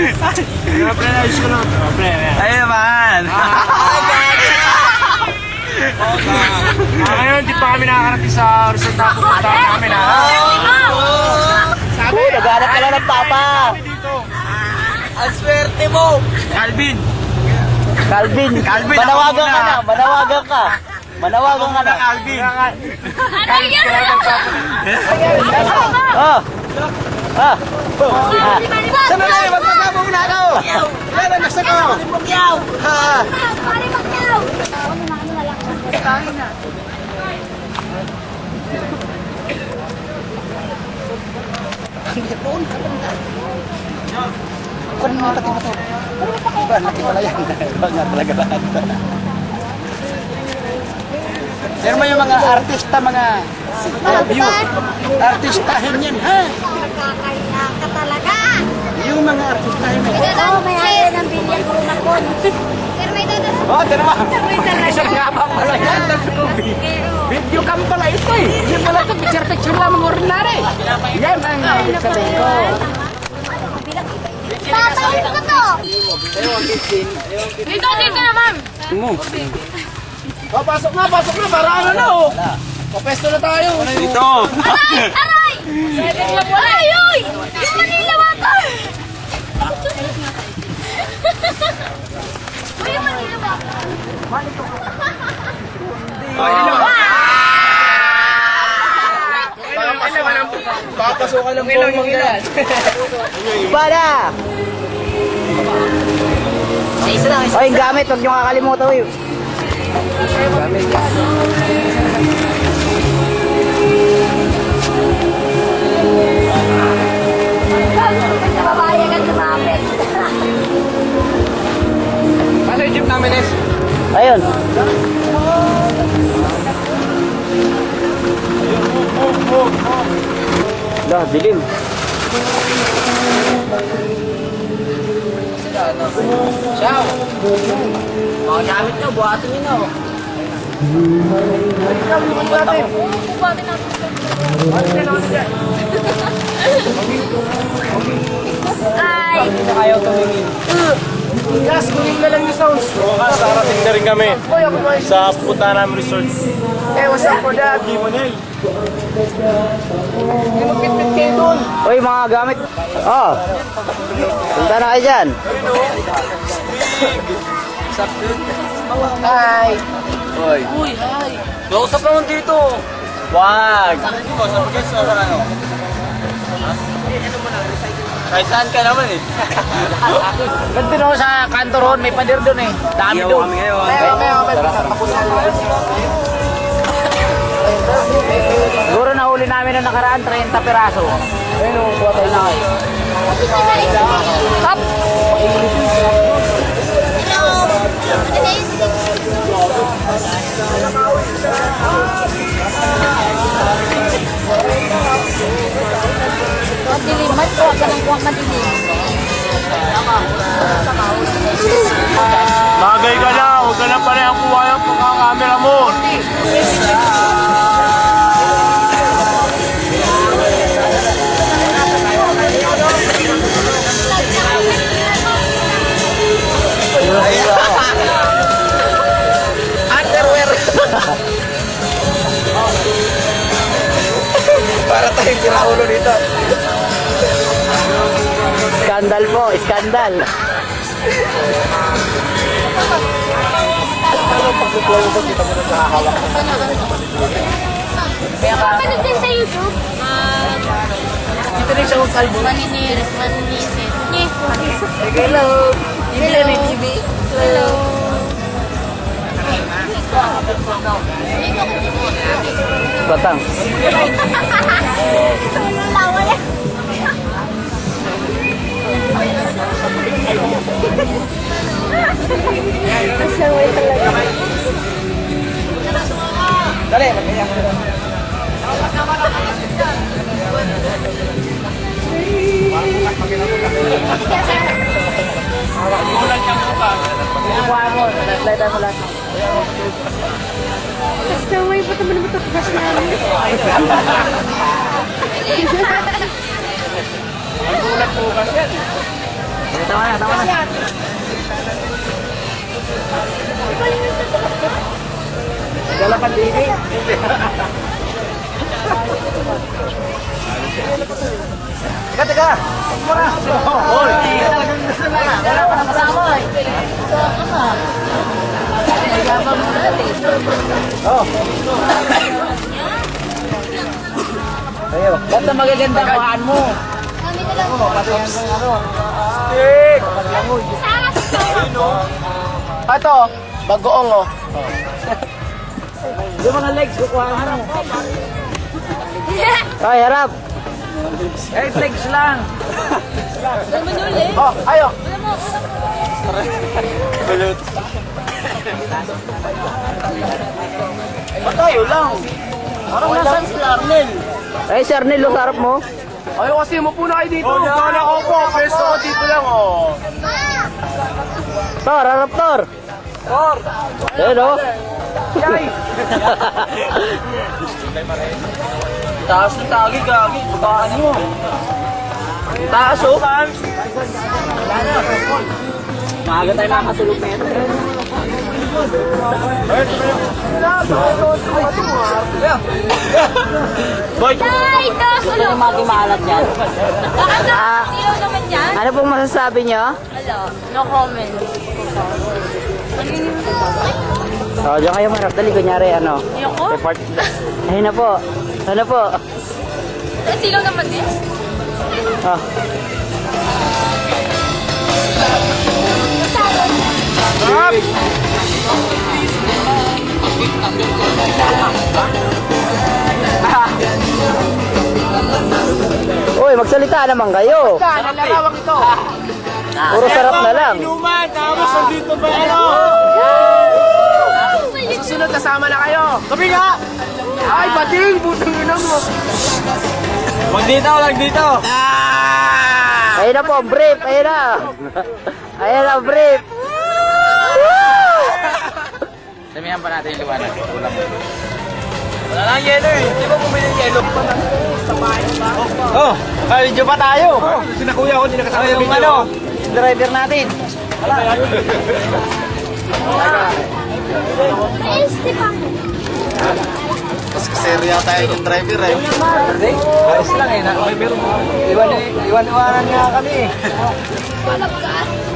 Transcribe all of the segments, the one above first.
Pre, ayos ko lang. Pre, Ayun naman. ngayon, di pa kami nakakarating sa resort na pupuntahan namin, ha? Naghanap ka lang ng papa. Ang swerte mo! Calvin, manawagan ka na, manawagan ka. Manawagan ka na. Calvin. Oh. Ah. Sandali, magpapabo na ako! Ilan ang gusto ko? Ha? Kunin mo pati mo to. Iba, laki pala yan. Iba nga talaga lahat. Pero may yung mga artista, mga view. Artistahin yan, ha? Nakakaya ka talaga. Yung mga artistahin yan. Oo, may haya ng bilyan ko na po. Pero may dadala. Oh, tira mo. May talaga. Isang ngabang pala yan. Video cam pala ito eh. Hindi pala ito, picture-picture lang mga ordinary. Yan ang sabihin ko. Babalik ko to. Dito naman. Oh, pasok na, para ano na oh. Papesto na tayo. Dito. Aray! Aray! Aray! Uy! Yung Manila Water! Uy, yung Manila Water. Papasukan lang po mga ilan. Para. Oy, gamit, huwag niyo kakalimutan. Oy. Babae ka lumapit. Ano yung jeep namin is? Ayun. Dah, dilim. Ciao. Mga gamit nyo, buhatin nyo na oh. Ay! Ayaw tumingin. Yes, kunin na lang yung sounds. Bukas, nakarating na rin kami sa pupuntahan namin resort. Eh, what's up for that? Gimonel. Hindi magpitpit kayo dun. Oy, mga gamit. Oh. Punta na kayo dyan. Hi. Hoy. Uy, hi. Kausap naman dito. Wag. Kahit saan ka naman eh. Ganito na ako sa kanto roon, may pader doon eh. Dami Iyaw doon. kami ngayon. Siguro nahuli namin na nakaraan 30 piraso. Ayun o, buhat tayo na kayo. Stop! Madilim, mas po ka ng kuwang madilim. Bagay ka na, huwag ka na pala ang kuha yung pagkakamera mo. Underwear! Para tayong kiraulo dito. Skandal po, skandal. Ano din sa YouTube? Dito rin siya kalbo. Maninirit. Nye. Hello! Hello! TV. Hello. Batang. Lawa yan. Masaway talaga. Dali, magkaya. Kuha mo, slide mo lahat. Masaway pa naman ito crush namin. Ang gulat po kasi yan. Tama na. Dala pa dini. Teka. Mura. Hoy. Talagang gusto na. Wala pa na kasama eh. Oh. Ayo, ba't na magaganda ang kuhaan mo? Kami na lang. Patayan ko yung ano. Stick! Ito, bagoong oh. Yung mga legs, kukuha mo. Ay, harap. Eh, legs lang. Oh, ayo. Balut. Tayo lang. Parang nasan si Arnel. Ay, si Arnel, sa harap mo. Ayaw kasi mo po na kayo dito. Oh, diyan ako po. Pwesto ko dito lang, oh. Tor, harap, Tor. Or, Ayun, oh. yay. Taas ng tagi, gagi. Bagaan mo. Taas, oh. Maaga tayo makatulog na ito. Boy! Ay, Ito yung mga maalat yan. Sino naman yan? Ano pong masasabi niyo? Hello. No comment. Oh, diyan kayo marap. Dali, kunyari, ano. Ayoko. Report. Ayun na po. Ano po? Sino naman din? Oh. Stop! Uy, magsalita naman kayo. Nalalawak ito. Puro sarap na lang. Inuman! Tapos nandito ba ano? Susunod, kasama na kayo. Sabi nga! Ay, bading. Butang ina mo. Wag dito! Ayun na po, brief. Ayun na. Ayun na, brief. Damihan pa natin yung liwanag. Ulam mo. Wala lang yelo eh. Di ba bumili ng yelo? Oh, video pa tayo. Sinakuya ko, hindi nakasama yung video. Ano, driver natin. Mas serya tayo yung driver eh. Ayos lang eh. Iwan-iwanan nga kami eh.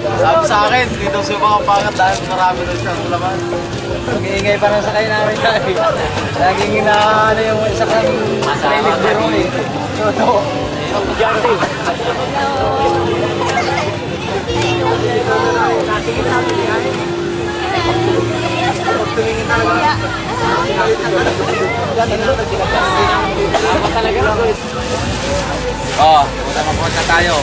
Sabi sa akin, dito sa mga pangat dahil marami na siyang laman. Mag-iingay pa rin sa kayo namin tayo. Laging inaano yung isa kang training biro eh. Oh, punta mapunta tayo.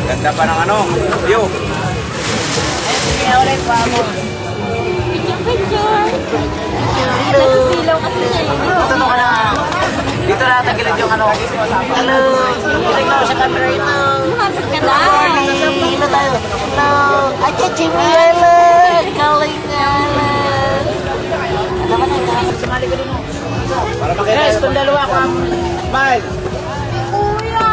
Ganda pa ng ano, view. Picture. Nasusilaw kasi siya. Tanong ka na. Dito na tagilid yung ano. Hello. Kilig ako sa camera ito. Lumapit ka na. Dito tayo. Hello. Ay, Chimelo. Galing-galing. Sumali ka din mo. Para makita Guys, itong dalawa ko. Smile. Kuya!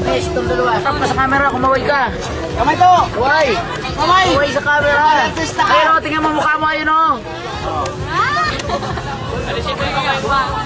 Guys, itong dalawa. Tap ka sa camera, kumaway ka. Kamay to. Kumaway. Kumaway sa camera. Ayun o, tingnan mo mukha mo, ayun o. Ah! Alisin mo yung kamay mo.